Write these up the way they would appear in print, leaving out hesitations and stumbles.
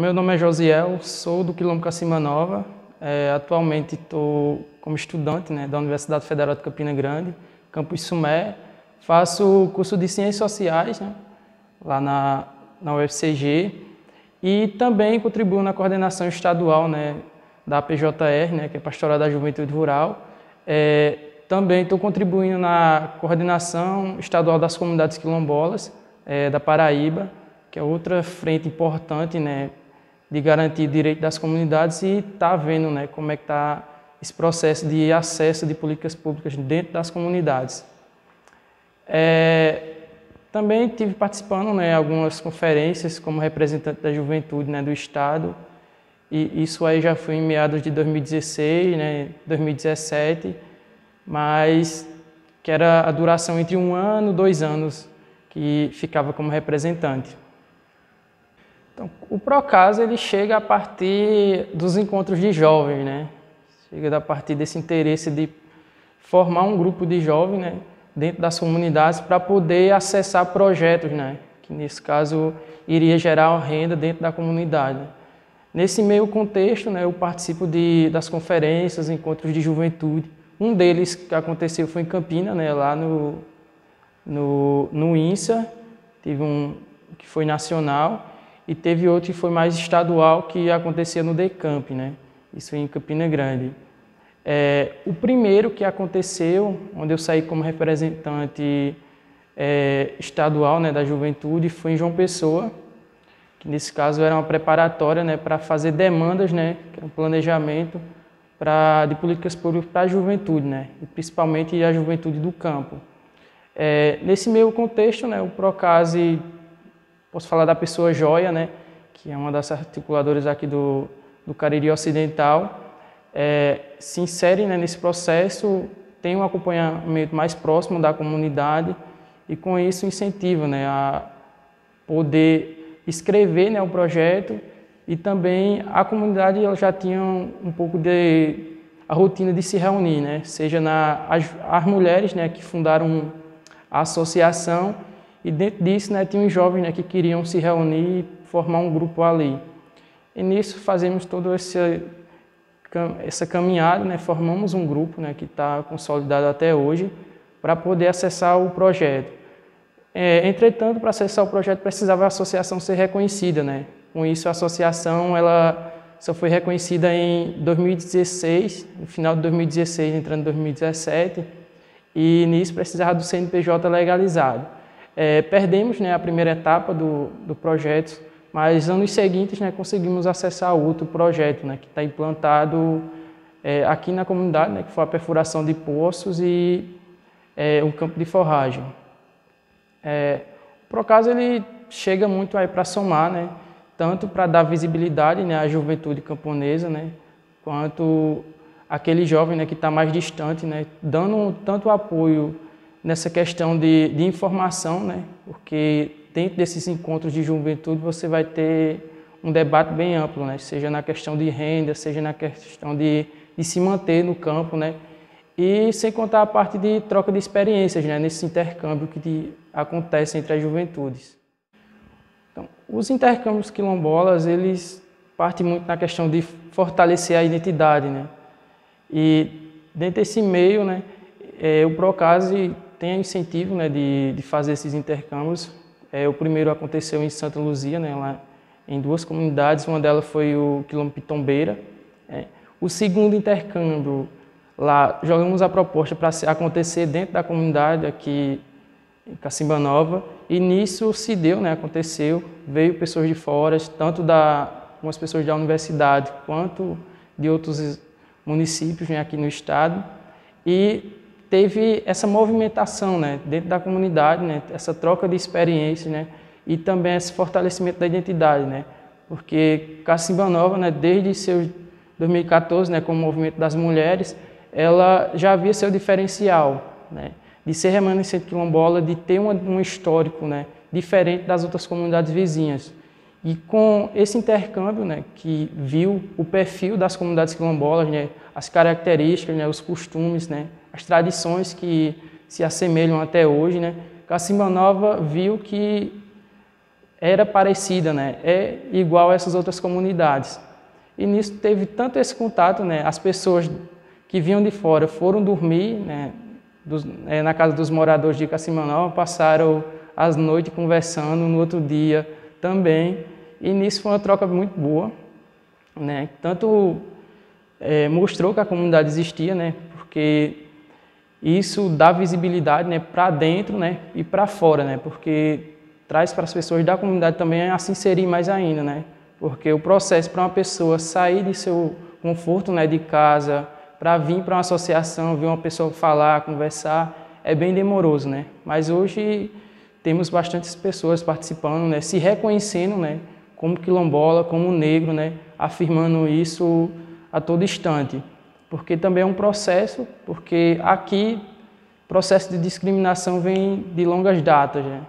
Meu nome é Josiel, sou do Quilombo Cacimba Nova. Atualmente estou como estudante, né, da Universidade Federal de Campina Grande, campus Sumé. Faço curso de Ciências Sociais, né, lá na UFCG, e também contribuo na coordenação estadual, né, da PJR, né, que é Pastoral da Juventude Rural. Também estou contribuindo na coordenação estadual das comunidades quilombolas da Paraíba, que é outra frente importante, né, de garantir o direito das comunidades, e está vendo, né, como é que está esse processo de acesso de políticas públicas dentro das comunidades. Também estive participando, né, em algumas conferências como representante da juventude, né, do Estado, e isso aí já foi em meados de 2016, né, 2017, mas que era a duração entre 1 ano e 2 anos que ficava como representante. Então, o Procasa ele chega a partir dos encontros de jovens, né? Chega a partir desse interesse de formar um grupo de jovens, né, dentro das comunidades para poder acessar projetos, né, que nesse caso iria gerar renda dentro da comunidade. Nesse meio contexto, né, eu participo das conferências, encontros de juventude. Um deles que aconteceu foi em Campina, né, lá no INSA, teve um que foi nacional, e teve outro que foi mais estadual, que acontecia no DECAMP, né? Isso em Campina Grande. O primeiro que aconteceu, onde eu saí como representante estadual, né, da juventude, foi em João Pessoa, que nesse caso era uma preparatória, né, para fazer demandas, né, que era um planejamento de políticas públicas para a juventude, né, e principalmente a juventude do campo. Nesse meio contexto, né, o Procase, posso falar da pessoa Joia, né, que é uma das articuladoras aqui do Cariri Ocidental, se insere, né, nesse processo, tem um acompanhamento mais próximo da comunidade e com isso incentiva, né, a poder escrever, né, o projeto, e também a comunidade ela já tinha um pouco a rotina de se reunir, né, seja as mulheres, né, que fundaram a associação, e dentro disso, né, tinha os jovens, né, que queriam se reunir e formar um grupo ali. E nisso fazemos toda essa caminhada, né, formamos um grupo, né, que está consolidado até hoje para poder acessar o projeto. Entretanto, para acessar o projeto precisava a associação ser reconhecida, né? Com isso a associação ela só foi reconhecida em 2016, no final de 2016, entrando em 2017, e nisso precisava do CNPJ legalizado. Perdemos, né, a primeira etapa do projeto, mas anos seguintes, né, conseguimos acessar outro projeto, né, que está implantado aqui na comunidade, né, que foi a perfuração de poços e um campo de forragem. O Procasa ele chega muito aí para somar, né, tanto para dar visibilidade, né, à juventude camponesa, né, quanto aquele jovem, né, que está mais distante, né, dando tanto apoio nessa questão de informação, né? Porque dentro desses encontros de juventude você vai ter um debate bem amplo, né? Seja na questão de renda, seja na questão de se manter no campo, né? E sem contar a parte de troca de experiências, né, nesse intercâmbio que acontece entre as juventudes. Então, os intercâmbios quilombolas, eles partem muito na questão de fortalecer a identidade, né? E dentro desse meio, né, o Procase tem incentivo, né, de fazer esses intercâmbios. O primeiro aconteceu em Santa Luzia, né, lá em 2 comunidades, uma delas foi o Quilombo Pitombeira. O segundo intercâmbio, lá jogamos a proposta para acontecer dentro da comunidade aqui em Cacimba Nova, e nisso se deu, né, aconteceu, veio pessoas de fora, tanto umas pessoas da universidade quanto de outros municípios, né, aqui no estado, e teve essa movimentação, né, dentro da comunidade, né, essa troca de experiências, né, e também esse fortalecimento da identidade, né, porque Cacimba Nova, né, desde seu 2014, né, com o movimento das mulheres, ela já havia seu diferencial, né, de ser remanescente quilombola, de ter um histórico, né, diferente das outras comunidades vizinhas. E com esse intercâmbio, né, que viu o perfil das comunidades quilombolas, né, as características, né, os costumes, né, as tradições que se assemelham até hoje, né, Cacimba Nova viu que era parecida, né? É igual a essas outras comunidades. E nisso teve tanto esse contato, né? As pessoas que vinham de fora foram dormir, né? Na casa dos moradores de Cacimanova, passaram as noites conversando, no outro dia também. E nisso foi uma troca muito boa, né? Tanto mostrou que a comunidade existia, né? Porque isso dá visibilidade, né, para dentro, né, e para fora, né? Porque traz para as pessoas da comunidade também a se inserir mais ainda, né? Porque o processo para uma pessoa sair de seu conforto, né, de casa, para vir para uma associação, ver uma pessoa falar, conversar, é bem demoroso, né? Mas hoje temos bastantes pessoas participando, né, se reconhecendo, né, como quilombola, como negro, né, afirmando isso a todo instante. Porque também é um processo, porque aqui o processo de discriminação vem de longas datas, né?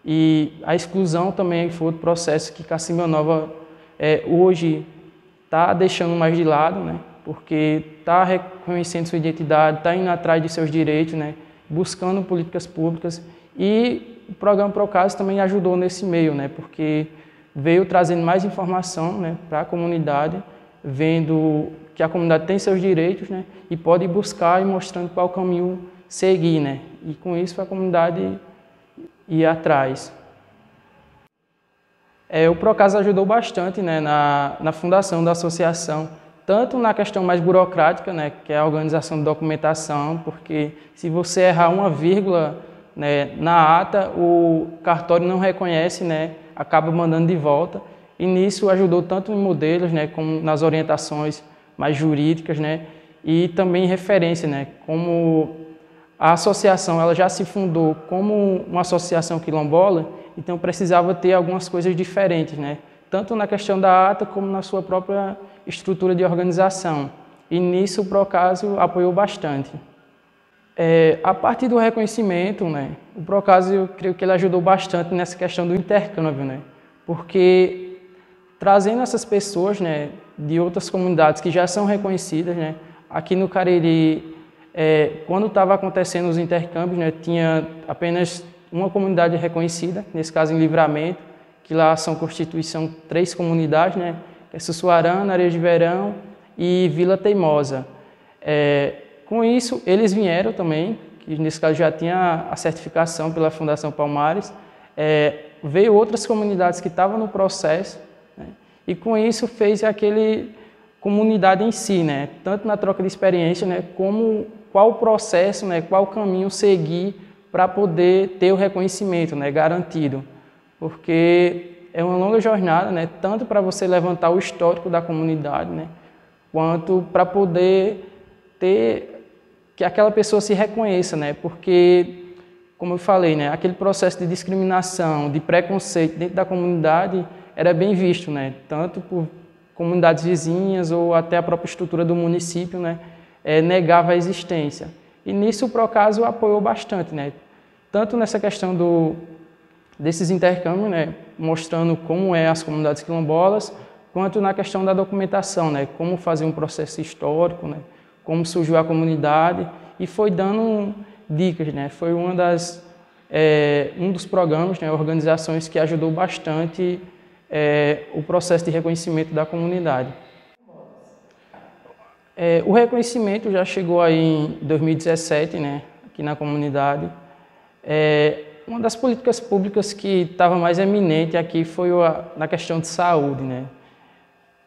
E a exclusão também foi outro processo que Cacimanova hoje está deixando mais de lado, né? Porque está reconhecendo sua identidade, está indo atrás de seus direitos, né? Buscando políticas públicas. E o programa Procase também ajudou nesse meio, né? Porque veio trazendo mais informação, né, para a comunidade, vendo que a comunidade tem seus direitos, né, e pode buscar e mostrando qual caminho seguir, né? E com isso a comunidade ir atrás. O Procase ajudou bastante, né, na fundação da associação, tanto na questão mais burocrática, né, que é a organização de documentação, porque se você errar uma vírgula, né, na ata, o cartório não reconhece, né, acaba mandando de volta. E nisso ajudou tanto em modelos, né, como nas orientações mais jurídicas, né, e também em referência, né, como a associação ela já se fundou como uma associação quilombola, então precisava ter algumas coisas diferentes, né, tanto na questão da ata como na sua própria estrutura de organização. E nisso o Procase apoiou bastante. A partir do reconhecimento, né, o Procase, eu creio que ele ajudou bastante nessa questão do intercâmbio, né, porque trazendo essas pessoas, né, de outras comunidades que já são reconhecidas, né, aqui no Cariri, quando estava acontecendo os intercâmbios, né, tinha apenas uma comunidade reconhecida, nesse caso em Livramento, que lá são constituição 3 comunidades, né, que é Sussuarana, Areia de Verão e Vila Teimosa. Com isso, eles vieram também, que nesse caso já tinha a certificação pela Fundação Palmares, veio outras comunidades que estavam no processo, né, e com isso fez aquele comunidade em si, né, tanto na troca de experiência, né, como qual o processo, né, qual o caminho seguir para poder ter o reconhecimento, né, garantido. Porque é uma longa jornada, né, tanto para você levantar o histórico da comunidade, né, quanto para poder ter que aquela pessoa se reconheça, né? Porque, como eu falei, né, aquele processo de discriminação, de preconceito dentro da comunidade era bem visto, né? Tanto por comunidades vizinhas ou até a própria estrutura do município, né, negava a existência. E nisso o Procase apoiou bastante, né? Tanto nessa questão desses intercâmbios, né, mostrando como as comunidades quilombolas, quanto na questão da documentação, né, como fazer um processo histórico, né, como surgiu a comunidade, e foi dando dicas, né? Foi um dos programas, né, organizações que ajudou bastante o processo de reconhecimento da comunidade. O reconhecimento já chegou aí em 2017, né, aqui na comunidade. Uma das políticas públicas que estava mais eminente aqui foi na questão de saúde, né?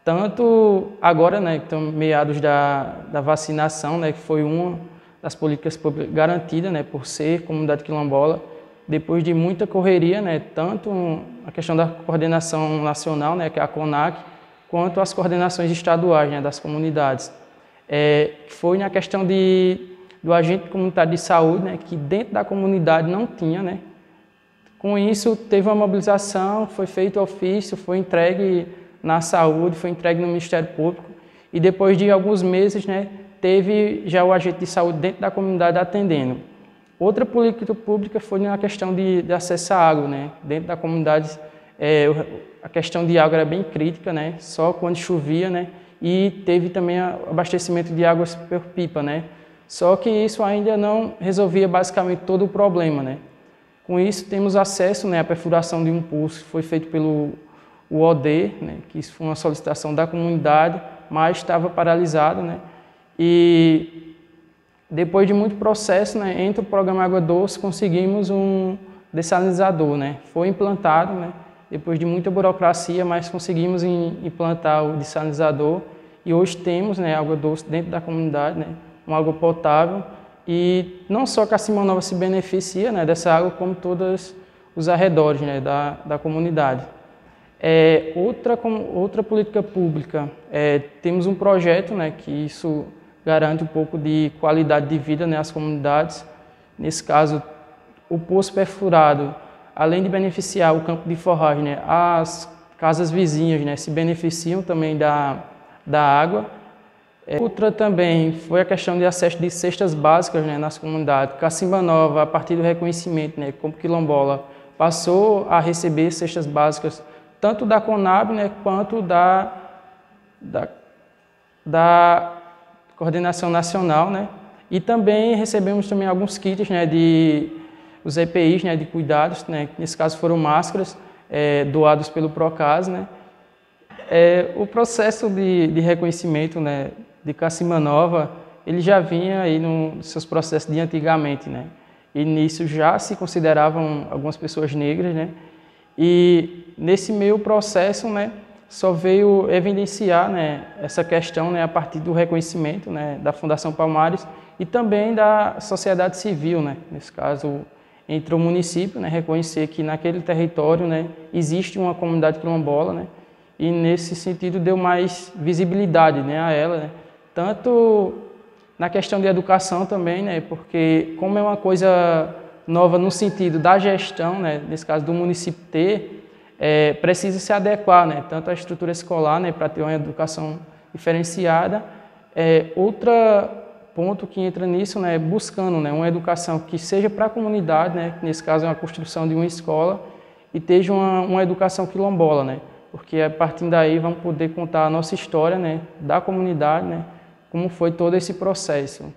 Tanto agora, né, que estão meados da vacinação, né, que foi uma das políticas públicas garantidas, né, por ser comunidade quilombola, depois de muita correria, né, tanto a questão da coordenação nacional, né, que é a CONAC, quanto as coordenações estaduais, né, das comunidades. Foi na questão do agente comunitário de saúde, né, que dentro da comunidade não tinha, né. Com isso, teve uma mobilização, foi feito o ofício, foi entregue na saúde, foi entregue no Ministério Público e depois de alguns meses, né, teve já o agente de saúde dentro da comunidade atendendo. Outra política pública foi na questão de acesso à água, né, dentro da comunidade a questão de água era bem crítica, né, só quando chovia, né, e teve também abastecimento de águas por pipa, né, só que isso ainda não resolvia basicamente todo o problema, né. Com isso, temos acesso, né, à perfuração de um poço que foi feito pelo OD, né, que isso foi uma solicitação da comunidade, mas estava paralisado, né, e depois de muito processo, né, entre o programa Água Doce, conseguimos um dessalinizador, né, foi implantado, né, depois de muita burocracia, mas conseguimos implantar o dessalinizador e hoje temos, né, água doce dentro da comunidade, né, uma água potável, e não só Cacimanova se beneficia, né, dessa água, como todos os arredores, né, da comunidade. Outra política pública, temos um projeto, né, que isso garante um pouco de qualidade de vida, né, às comunidades. Nesse caso, o poço perfurado, além de beneficiar o campo de forragem, né, as casas vizinhas, né, se beneficiam também da água. Outra também foi a questão de acesso de cestas básicas, né, nas comunidades. Cacimanova, a partir do reconhecimento, né, como quilombola, passou a receber cestas básicas tanto da Conab, né, quanto da Coordenação Nacional, né, e também recebemos também alguns kits, né, os EPIs, né, de cuidados, né, que nesse caso foram máscaras doados pelo Procas, né. O processo de reconhecimento, né, de Cacimanova, ele já vinha aí nos seus processos de antigamente, né, e nisso já se consideravam algumas pessoas negras, né, e nesse meio processo, né, só veio evidenciar, né, essa questão, né, a partir do reconhecimento, né, da Fundação Palmares e também da sociedade civil, né, nesse caso entre o município, né, reconhecer que naquele território, né, existe uma comunidade quilombola, né, e nesse sentido deu mais visibilidade, né, a ela, né, tanto na questão de educação também, né, porque como é uma coisa nova no sentido da gestão, né, nesse caso do município ter, precisa se adequar, né, tanto à estrutura escolar, né, para ter uma educação diferenciada. Outro ponto que entra nisso, né, buscando, né, uma educação que seja para a comunidade, né, que nesse caso é a construção de uma escola, e esteja uma educação quilombola, né, porque a partir daí vamos poder contar a nossa história, né, da comunidade, né, como foi todo esse processo.